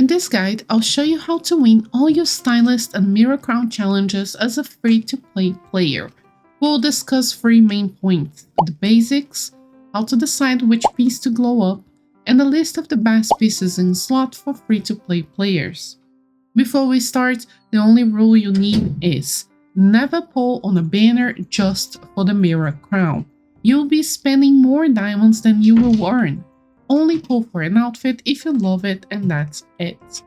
In this guide, I'll show you how to win all your Stylist and Mira Crown challenges as a free-to-play player. We'll discuss 3 main points: the basics, how to decide which piece to glow up, and a list of the best pieces in slot for free-to-play players. Before we start, the only rule you need is never pull on a banner just for the Mira Crown. You'll be spending more diamonds than you will earn. Only pull for an outfit if you love it, and that's it.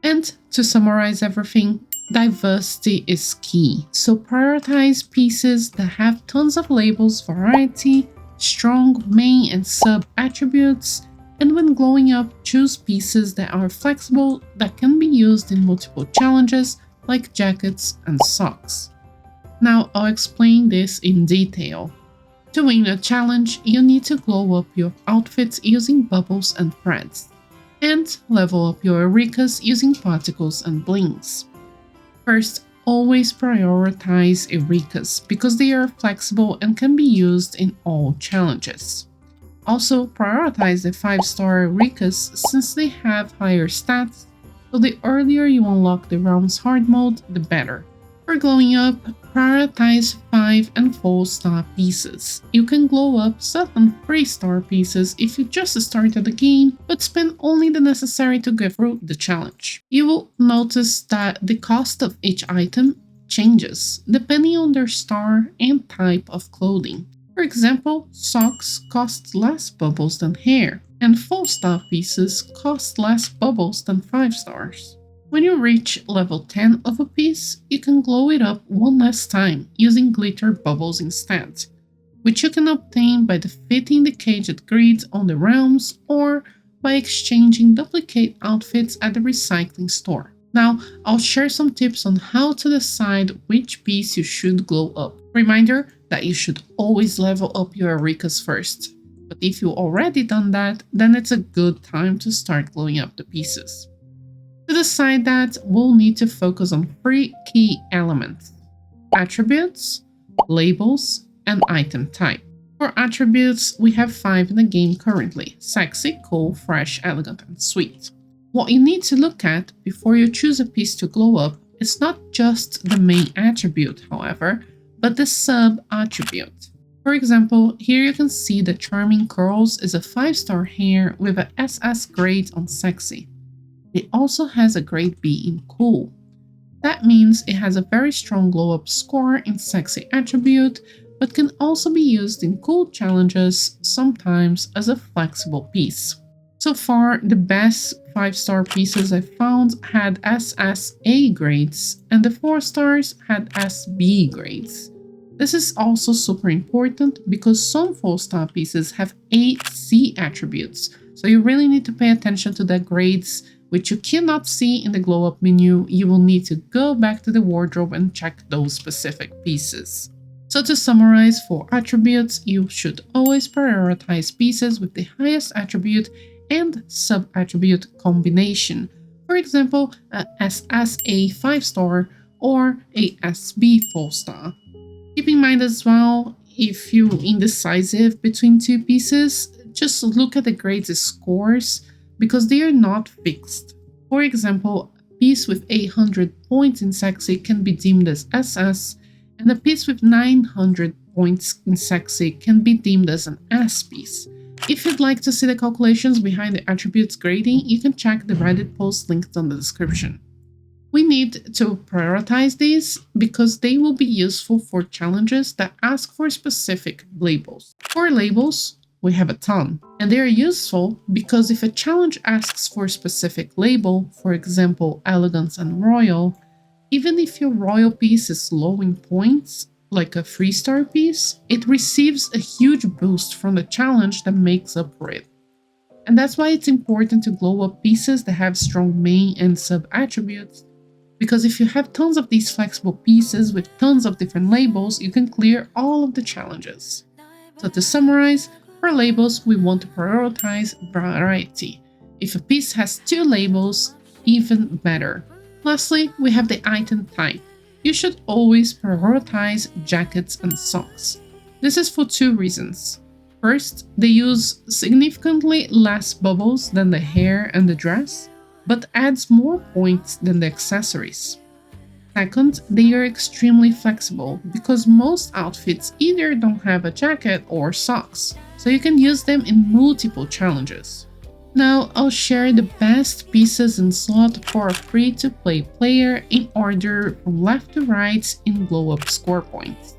And to summarize everything, diversity is key. So prioritize pieces that have tons of labels, variety, strong main and sub attributes, and when glowing up, choose pieces that are flexible that can be used in multiple challenges like jackets and socks. Now I'll explain this in detail. To win a challenge, you need to glow up your outfits using bubbles and threads, and level up your Eurekas using particles and blings. First, always prioritize Eurekas because they are flexible and can be used in all challenges. Also, prioritize the 5-star Eurekas since they have higher stats, so the earlier you unlock the round's hard mode, the better. For glowing up, prioritize 5 and 4-star pieces. You can glow up certain 3-star pieces if you just started the game, but spend only the necessary to get through the challenge. You will notice that the cost of each item changes depending on their star and type of clothing. For example, socks cost less bubbles than hair, and 4-star pieces cost less bubbles than 5 stars. When you reach level 10 of a piece, you can glow it up one last time using glitter bubbles instead, which you can obtain by defeating the caged grids on the realms or by exchanging duplicate outfits at the recycling store. Now, I'll share some tips on how to decide which piece you should glow up. Reminder that you should always level up your Eurekas first, but if you've already done that, then it's a good time to start glowing up the pieces. To decide that, we'll need to focus on 3 key elements: attributes, labels, and item type. For attributes, we have 5 in the game currently: sexy, cool, fresh, elegant, and sweet. What you need to look at before you choose a piece to glow up is not just the main attribute, however, but the sub-attribute. For example, here you can see the Charming Curls is a 5-star hair with a SS grade on sexy. It also has a grade B in cool. That means it has a very strong glow up score in sexy attribute, but can also be used in cool challenges, sometimes as a flexible piece. So far, the best 5-star pieces I found had SSA grades, and the 4 stars had SB grades. This is also super important because some 4-star pieces have AC attributes, so you really need to pay attention to their grades, which you cannot see in the glow up menu. You will need to go back to the wardrobe and check those specific pieces. So to summarize, for attributes, you should always prioritize pieces with the highest attribute and sub-attribute combination. For example, a SSA 5-star or a SB 4-star. Keep in mind as well, if you're indecisive between 2 pieces, just look at the grades scores because they are not fixed. For example, a piece with 800 points in sexy can be deemed as SS, and a piece with 900 points in sexy can be deemed as an S piece. If you'd like to see the calculations behind the attributes grading, you can check the Reddit post linked on the description. We need to prioritize these because they will be useful for challenges that ask for specific labels. For labels, we have a ton, and they are useful because if a challenge asks for a specific label, for example, elegance and royal, even if your royal piece is low in points, like a 3-star piece, it receives a huge boost from the challenge that makes up for it. And that's why it's important to glow up pieces that have strong main and sub attributes, because if you have tons of these flexible pieces with tons of different labels, you can clear all of the challenges. So to summarize, for labels, we want to prioritize variety. If a piece has 2 labels, even better. Lastly, we have the item type. You should always prioritize jackets and socks. This is for 2 reasons. First, they use significantly less bubbles than the hair and the dress. but adds more points than the accessories. Second, they are extremely flexible because most outfits either don't have a jacket or socks, so you can use them in multiple challenges. Now, I'll share the best pieces in slot for a free-to-play player in order from left to right in glow-up score points.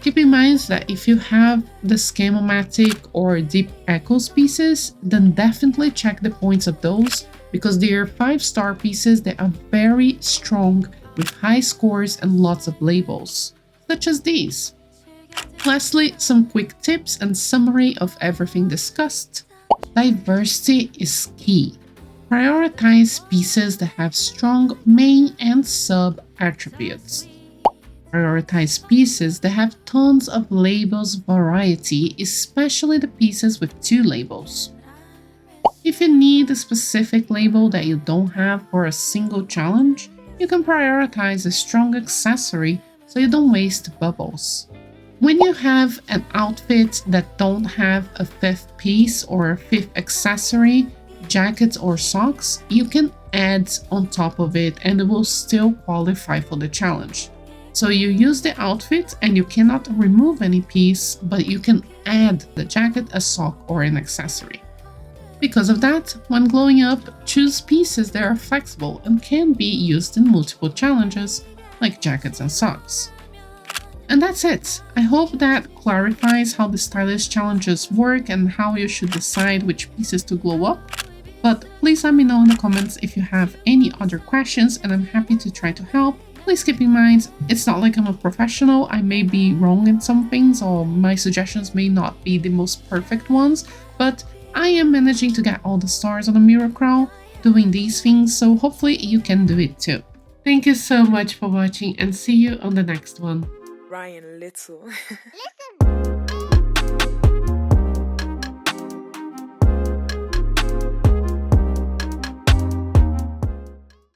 Keep in mind that if you have the Schematic or Deep Echoes pieces, then definitely check the points of those because they are 5-star pieces that are very strong with high scores and lots of labels, such as these. Lastly, some quick tips and summary of everything discussed. Diversity is key. Prioritize pieces that have strong main and sub attributes. Prioritize pieces that have tons of labels variety, especially the pieces with 2 labels. If you need a specific label that you don't have for a single challenge, you can prioritize a strong accessory so you don't waste bubbles. When you have an outfit that don't have a 5th piece or a 5th accessory, jacket or socks, you can add on top of it and it will still qualify for the challenge. So you use the outfit and you cannot remove any piece, but you can add the jacket, a sock, or an accessory. Because of that, when glowing up, choose pieces that are flexible and can be used in multiple challenges, like jackets and socks. And that's it. I hope that clarifies how the Stylist challenges work and how you should decide which pieces to glow up. But please let me know in the comments if you have any other questions and I'm happy to try to help. Please keep in mind, it's not like I'm a professional. I may be wrong in some things or my suggestions may not be the most perfect ones, but I am managing to get all the stars on the Mira crown doing these things, so hopefully you can do it too. Thank you so much for watching and see you on the next one. Ryan Little.